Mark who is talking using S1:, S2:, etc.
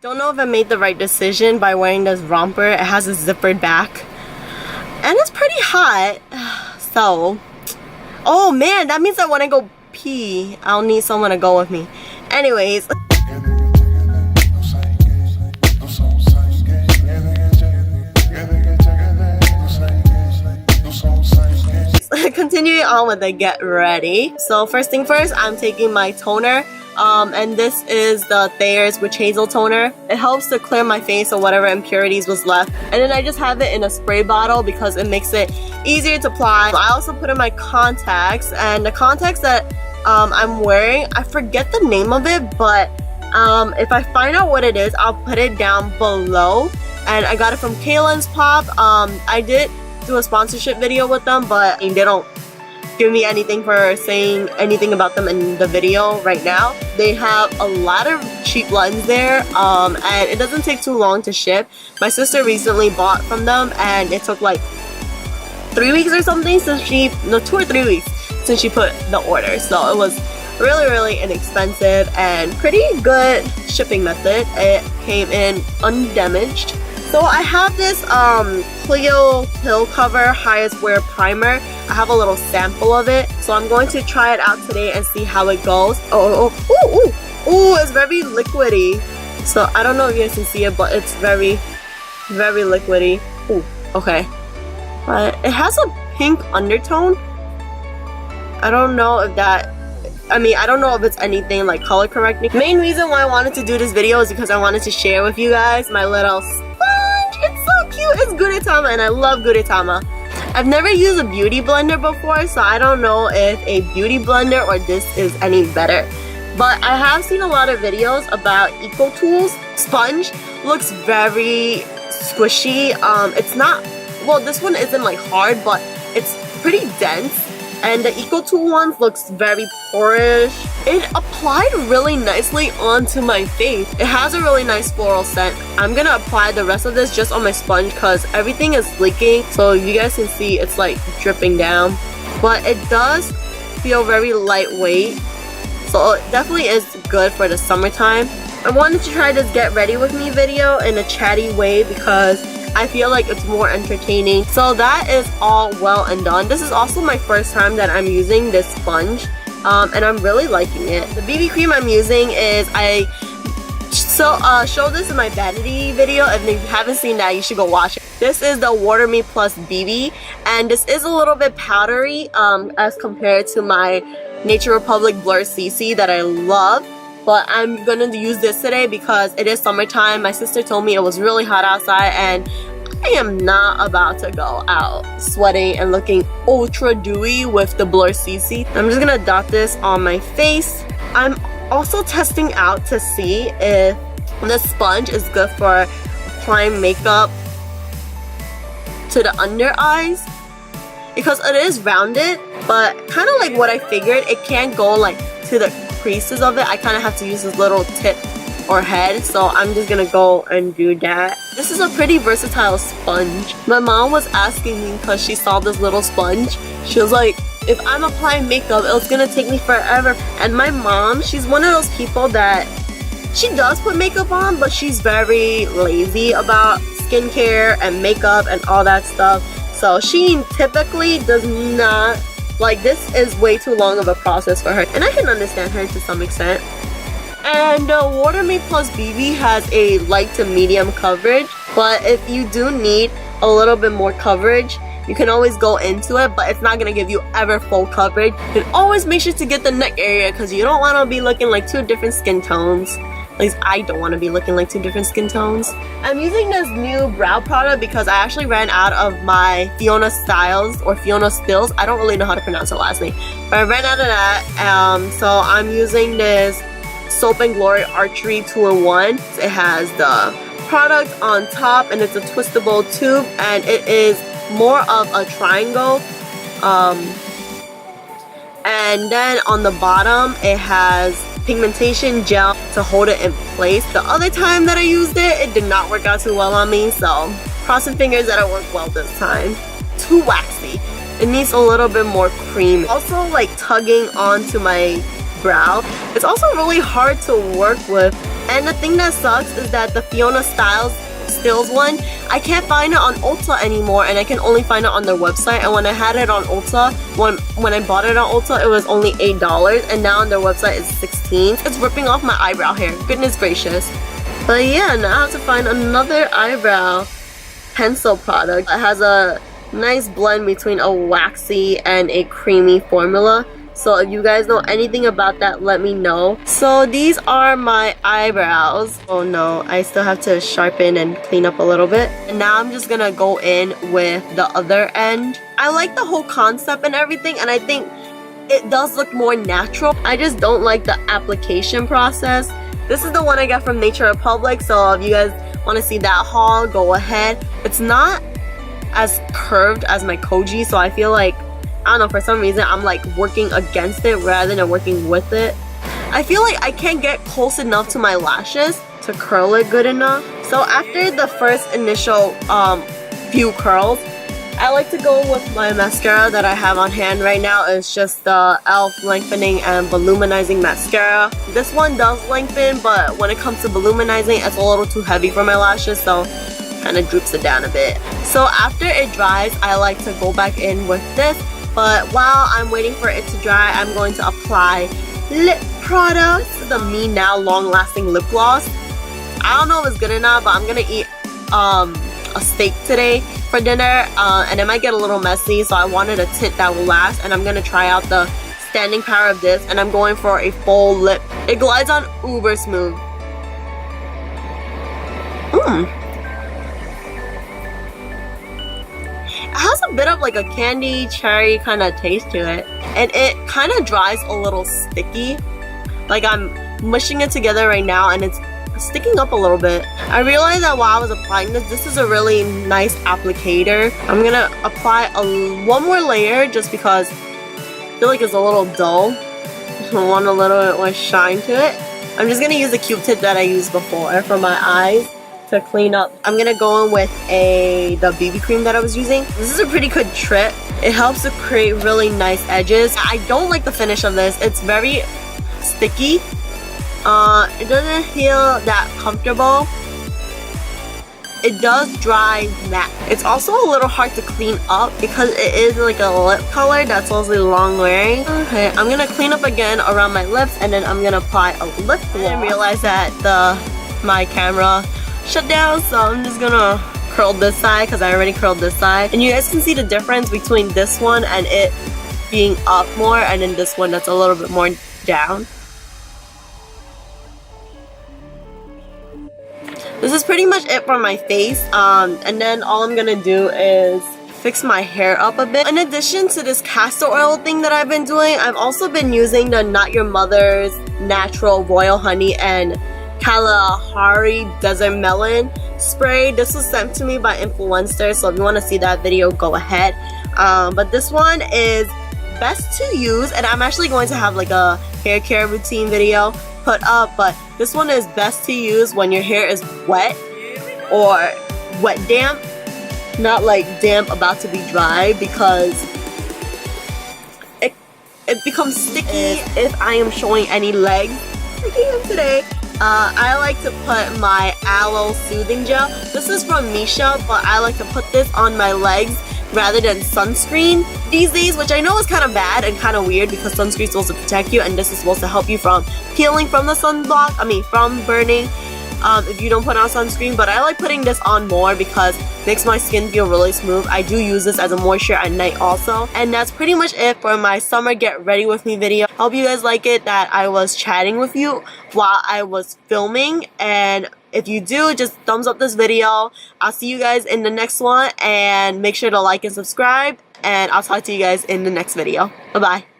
S1: Don't know if I made the right decision by wearing this romper. It has a zippered back and it's pretty hot. So, oh man, that means that when I go pee, I'll need someone to go with me. Anyways, continuing on with the get ready. So first thing first, I'm taking my toner. And this is the Thayer's Witch Hazel toner. It helps to clear my face or whatever impurities was left. And then I just have it in a spray bottle because it makes it easier to apply. I also put in my contacts, and the contacts that I'm wearing, I forget the name of it, but if I find out what it is, I'll put it down below. And I got it from Kaylin's Pop. I did do a sponsorship video with them, but they don't give me anything for saying anything about them in the video right now. They have a lot of cheap blends there, and it doesn't take too long to ship. My sister recently bought from them, and it took like 3 weeks or something since 2 or 3 weeks since she put the order. So it was really inexpensive and pretty good shipping method. It came in undamaged. So I have this Clio Pill Cover Highest Wear Primer. I have a little sample of it, so I'm going to try it out today and see how it goes. Ooh, it's very liquidy. So I don't know if you guys can see it, but it's very liquidy. Ooh, okay. But it has a pink undertone. I don't know if that, I don't know if it's anything like color correcting. Main reason why I wanted to do this video is because I wanted to share with you guys my little sponge. It's so cute. It's Gudetama, and I love Gudetama. I've never used a beauty blender before, so I don't know if a beauty blender or this is any better. But I have seen a lot of videos about Eco Tools sponge. Looks very squishy. It's not, well, this one isn't like hard, but it's pretty dense. And the Eco Tool ones looks very porish. It applied really nicely onto my face. It has a really nice floral scent. I'm gonna apply the rest of this just on my sponge because everything is leaking. So you guys can see it's like dripping down. But it does feel very lightweight. So it definitely is good for the summertime. I wanted to try this get ready with me video in a chatty way because I feel like it's more entertaining. So that is all well and done. This is also my first time that I'm using this sponge, and I'm really liking it. The BB cream I'm using is, I showed this in my vanity video. If you haven't seen that, you should go watch it. This is the Water Me Plus BB, and this is a little bit powdery as compared to my Nature Republic Blur CC that I love. But I'm gonna use this today because it is summertime. My sister told me it was really hot outside, and I am not about to go out sweating and looking ultra dewy with the Blur CC. I'm just gonna dot this on my face. I'm also testing out to see if this sponge is good for applying makeup to the under eyes, because it is rounded, but kind of like what I figured, it can't go like to the creases of it. I kind of have to use this little tip or head, so I'm just gonna go and do that. This is a pretty versatile sponge. My mom was asking me because she saw this little sponge. She was like, if I'm applying makeup, it's gonna take me forever. And my mom, she's one of those people that she does put makeup on, but she's very lazy about skincare and makeup and all that stuff. So she typically does not, like, this is way too long of a process for her, and I can understand her to some extent. And Water Me Plus BB has a light to medium coverage, but if you do need a little bit more coverage, you can always go into it, but it's not gonna give you ever full coverage. You can always make sure to get the neck area because you don't want to be looking like two different skin tones. At least I don't want to be looking like two different skin tones. I'm using this new brow product because I actually ran out of my Fiona Styles or Fiona Stills. I don't really know how to pronounce her last name, but I ran out of that. So I'm using this Soap and Glory Archery 2-in-1. It has the product on top, and it's a twistable tube, and it is more of a triangle. And then on the bottom, it has pigmentation gel to hold it in place. The other time that I used it, it did not work out too well on me, so crossing fingers that it worked well this time. Too waxy. It needs a little bit more cream. Also, like, tugging onto my brow. It's also really hard to work with And the thing that sucks is that the Fiona Stills one, I can't find it on Ulta anymore, and I can only find it on their website. And when I had it on Ulta, when I bought it on Ulta, it was only $8, and now on their website it's $16. It's ripping off my eyebrow hair. Goodness gracious. But yeah, now I have to find another eyebrow pencil product. It has a nice blend between a waxy and a creamy formula. So if you guys know anything about that, let me know. So these are my eyebrows. Oh no, I still have to sharpen and clean up a little bit. And now I'm just gonna go in with the other end. I like the whole concept and everything, and I think it does look more natural. I just don't like the application process. This is the one I got from Nature Republic, so if you guys want to see that haul, go ahead. It's not as curved as my Koji, so I feel like, I don't know, for some reason I'm like working against it rather than working with it. I feel like I can't get close enough to my lashes to curl it good enough. So after the first initial few curls, I like to go with my mascara that I have on hand right now. It's just the e.l.f. Lengthening and Voluminizing Mascara. This one does lengthen, but when it comes to voluminizing, it's a little too heavy for my lashes, so kind of droops it down a bit. So after it dries, I like to go back in with this. But while I'm waiting for it to dry, I'm going to apply lip product. This is the Me Now Long Lasting Lip Gloss. I don't know if it's good enough, but I'm gonna eat a steak today for dinner, and it might get a little messy, so I wanted a tint that will last, and I'm gonna try out the standing power of this, and I'm going for a full lip. It glides on uber smooth. It has a bit of like a candy cherry kind of taste to it, and it kind of dries a little sticky. Like I'm mushing it together right now and it's sticking up a little bit. I realized that while I was applying this is a really nice applicator. I'm gonna apply one more layer just because I feel like it's a little dull. I want a little bit more shine to it. I'm just gonna use the Q-tip that I used before for my eyes to clean up. I'm gonna go in with the BB cream that I was using. This is a pretty good trick. It helps to create really nice edges. I don't like the finish of this. It's very sticky. It doesn't feel that comfortable. It does dry matte. It's also a little hard to clean up because it is like a lip color that's mostly long wearing. Okay, I'm gonna clean up again around my lips, and then I'm gonna apply a lip gloss. I didn't realize that my camera shut down, so I'm just gonna curl this side because I already curled this side. And you guys can see the difference between this one and it being up more, and then this one that's a little bit more down. This is pretty much it for my face, and then all I'm gonna do is fix my hair up a bit. In addition to this castor oil thing that I've been doing, I've also been using the Not Your Mother's Natural Royal Honey and Kalahari Desert Melon spray. This was sent to me by Influencer, so if you want to see that video, go ahead. But this one is best to use, and I'm actually going to have like a hair care routine video put up, but this one is best to use when your hair is wet or wet damp, not like damp about to be dry, because it becomes sticky if I am showing any legs like I am today. I like to put my Aloe soothing gel. This is from Missha, but I like to put this on my legs rather than sunscreen these days, which I know is kind of bad and kind of weird because sunscreen is supposed to protect you, and this is supposed to help you from peeling from the from burning if you don't put on sunscreen. But I like putting this on more because it makes my skin feel really smooth. I do use this as a moisture at night also. And that's pretty much it for my summer get ready with me video. Hope you guys like it that I was chatting with you while I was filming, and if you do, just thumbs up this video. I'll see you guys in the next one, and make sure to like and subscribe, and I'll talk to you guys in the next video. Bye bye.